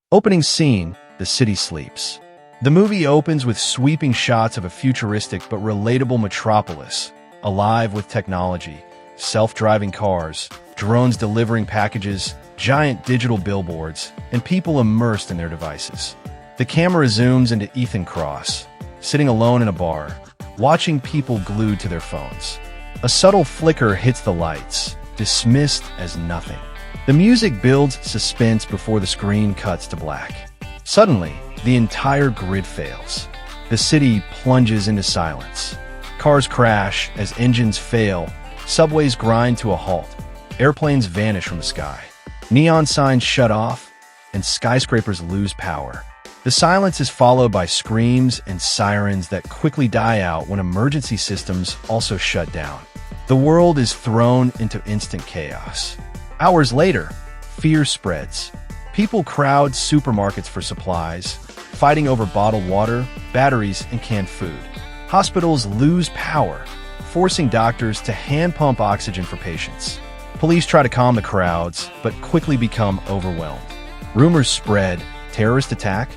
Opening scene, the city sleeps. The movie opens with sweeping shots of a futuristic but relatable metropolis, alive with technology, self-driving cars, drones delivering packages, giant digital billboards, and people immersed in their devices. The camera zooms into Ethan Cross, sitting alone in a bar, watching people glued to their phones. A subtle flicker hits the lights, dismissed as nothing. The music builds suspense before the screen cuts to black. Suddenly, the entire grid fails. The city plunges into silence. Cars crash as engines fail, subways grind to a halt, airplanes vanish from the sky. Neon signs shut off, and skyscrapers lose power. The silence is followed by screams and sirens that quickly die out when emergency systems also shut down. The world is thrown into instant chaos. Hours later, fear spreads. People crowd supermarkets for supplies, fighting over bottled water, batteries, and canned food. Hospitals lose power, forcing doctors to hand pump oxygen for patients. Police try to calm the crowds, but quickly become overwhelmed. Rumors spread: terrorist attack,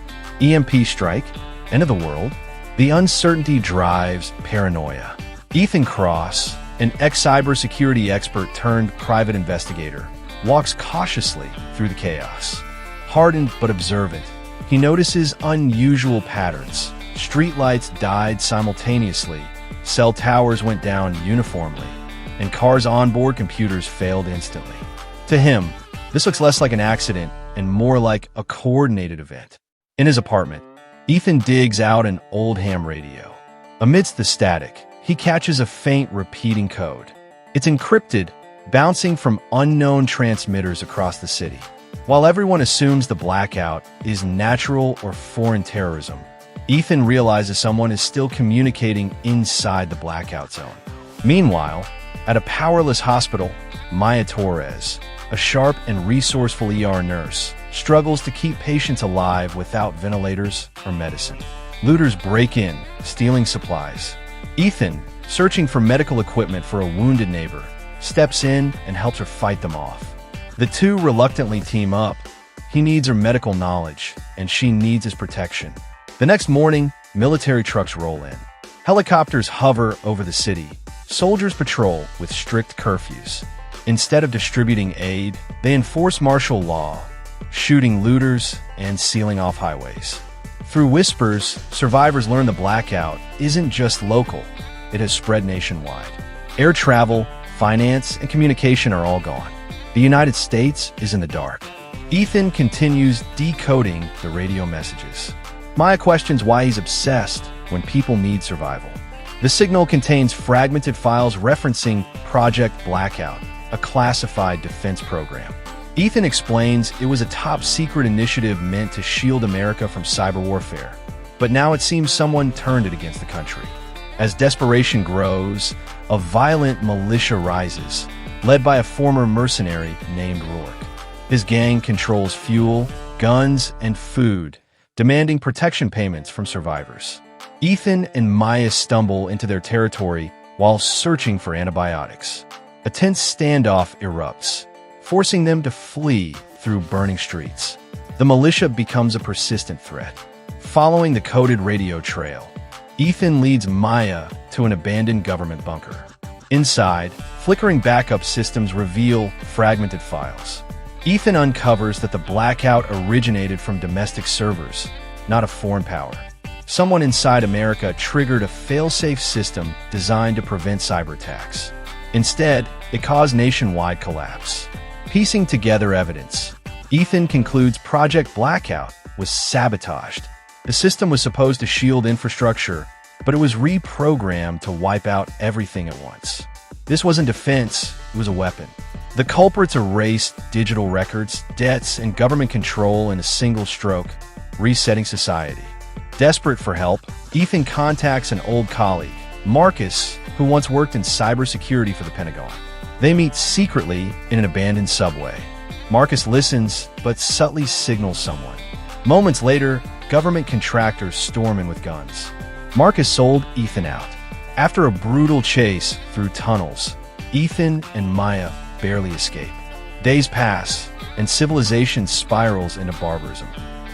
EMP strike, end of the world. The uncertainty drives paranoia. Ethan Cross, an ex-cybersecurity expert turned private investigator, walks cautiously through the chaos. Hardened but observant, he notices unusual patterns. Streetlights died simultaneously, cell towers went down uniformly, and cars' onboard computers failed instantly. To him, this looks less like an accident and more like a coordinated event. In his apartment, Ethan digs out an old ham radio. Amidst the static, he catches a faint repeating code. It's encrypted, bouncing from unknown transmitters across the city. While everyone assumes the blackout is natural or foreign terrorism, Ethan realizes someone is still communicating inside the blackout zone. Meanwhile, at a powerless hospital, Maya Torres, a sharp and resourceful ER nurse, struggles to keep patients alive without ventilators or medicine. Looters break in, stealing supplies. Ethan, searching for medical equipment for a wounded neighbor, steps in and helps her fight them off. The two reluctantly team up. He needs her medical knowledge, and she needs his protection. The next morning, military trucks roll in. Helicopters hover over the city. Soldiers patrol with strict curfews. Instead of distributing aid, they enforce martial law, shooting looters and sealing off highways. Through whispers, survivors learn the blackout isn't just local, it has spread nationwide. Air travel, finance, and communication are all gone. The United States is in the dark. Ethan continues decoding the radio messages. Maya questions why he's obsessed when people need survival. The signal contains fragmented files referencing Project Blackout, a classified defense program. Ethan explains it was a top-secret initiative meant to shield America from cyber warfare, but now it seems someone turned it against the country. As desperation grows, a violent militia rises, led by a former mercenary named Rourke. His gang controls fuel, guns, and food, demanding protection payments from survivors. Ethan and Maya stumble into their territory while searching for antibiotics. A tense standoff erupts, forcing them to flee through burning streets. The militia becomes a persistent threat. Following the coded radio trail, Ethan leads Maya to an abandoned government bunker. Inside, flickering backup systems reveal fragmented files. Ethan uncovers that the blackout originated from domestic servers, not a foreign power. Someone inside America triggered a fail-safe system designed to prevent cyber attacks. Instead, it caused nationwide collapse. Piecing together evidence, Ethan concludes Project Blackout was sabotaged. The system was supposed to shield infrastructure, but it was reprogrammed to wipe out everything at once. This wasn't defense, it was a weapon. The culprits erased digital records, debts, and government control in a single stroke, resetting society. Desperate for help, Ethan contacts an old colleague, Marcus, who once worked in cybersecurity for the Pentagon. They meet secretly in an abandoned subway. Marcus listens, but subtly signals someone. Moments later, government contractors storm in with guns. Marcus sold Ethan out. After a brutal chase through tunnels, Ethan and Maya barely escape. Days pass, and civilization spirals into barbarism.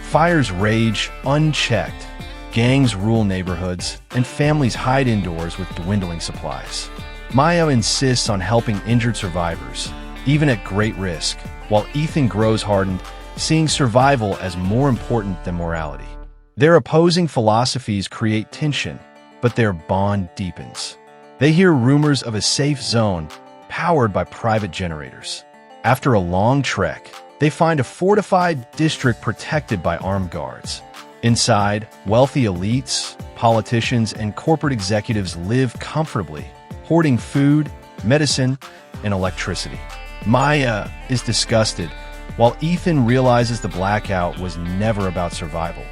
Fires rage unchecked, gangs rule neighborhoods, and families hide indoors with dwindling supplies. Maya insists on helping injured survivors, even at great risk, while Ethan grows hardened, seeing survival as more important than morality. Their opposing philosophies create tension, but their bond deepens. They hear rumors of a safe zone powered by private generators. After a long trek, they find a fortified district protected by armed guards. Inside, wealthy elites, politicians, and corporate executives live comfortably, hoarding food, medicine, and electricity. Maya is disgusted, while Ethan realizes the blackout was never about survival.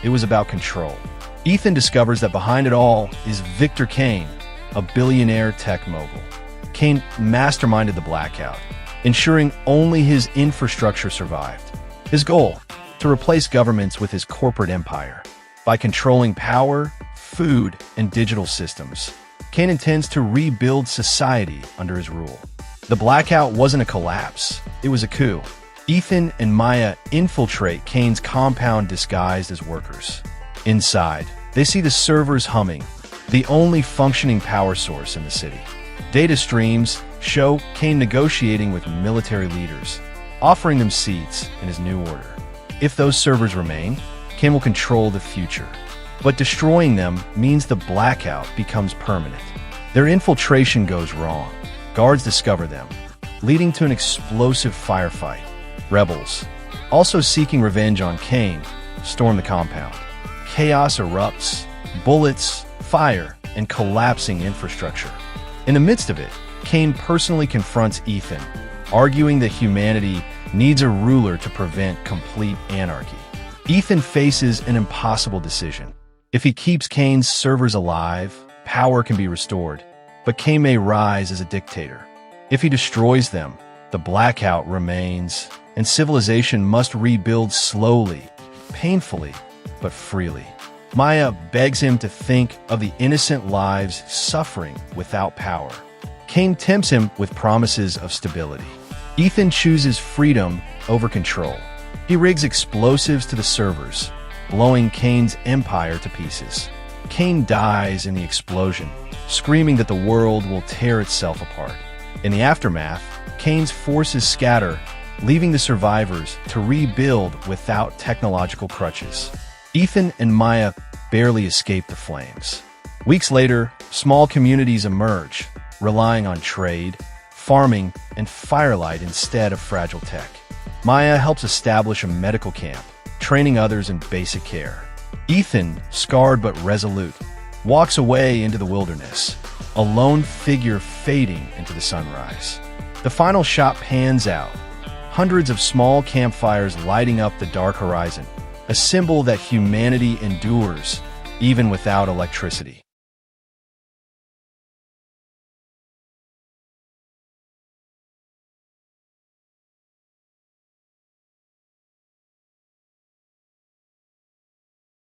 It was about control. Ethan discovers that behind it all is Victor Kane, a billionaire tech mogul. Kane masterminded the blackout, ensuring only his infrastructure survived. His goal? To replace governments with his corporate empire. By controlling power, food, and digital systems, Kane intends to rebuild society under his rule. The blackout wasn't a collapse, it was a coup. Ethan and Maya infiltrate Kane's compound disguised as workers. Inside, they see the servers humming, the only functioning power source in the city. Data streams show Kane negotiating with military leaders, offering them seats in his new order. If those servers remain, Kane will control the future. But destroying them means the blackout becomes permanent. Their infiltration goes wrong. Guards discover them, leading to an explosive firefight. Rebels, also seeking revenge on Kane, storm the compound. Chaos erupts, bullets, fire, and collapsing infrastructure. In the midst of it, Kane personally confronts Ethan, arguing that humanity needs a ruler to prevent complete anarchy. Ethan faces an impossible decision. If he keeps Kane's servers alive, power can be restored, but Kane may rise as a dictator. If he destroys them, the blackout remains, and civilization must rebuild slowly, painfully, but freely. Maya begs him to think of the innocent lives suffering without power. Kane tempts him with promises of stability. Ethan chooses freedom over control. He rigs explosives to the servers, blowing Kane's empire to pieces. Kane dies in the explosion, screaming that the world will tear itself apart. In the aftermath, Kane's forces scatter, leaving the survivors to rebuild without technological crutches. Ethan and Maya barely escape the flames. Weeks later, small communities emerge, relying on trade, farming, and firelight instead of fragile tech. Maya helps establish a medical camp, training others in basic care. Ethan, scarred but resolute, walks away into the wilderness, a lone figure fading into the sunrise. The final shot pans out, hundreds of small campfires lighting up the dark horizon, a symbol that humanity endures even without electricity.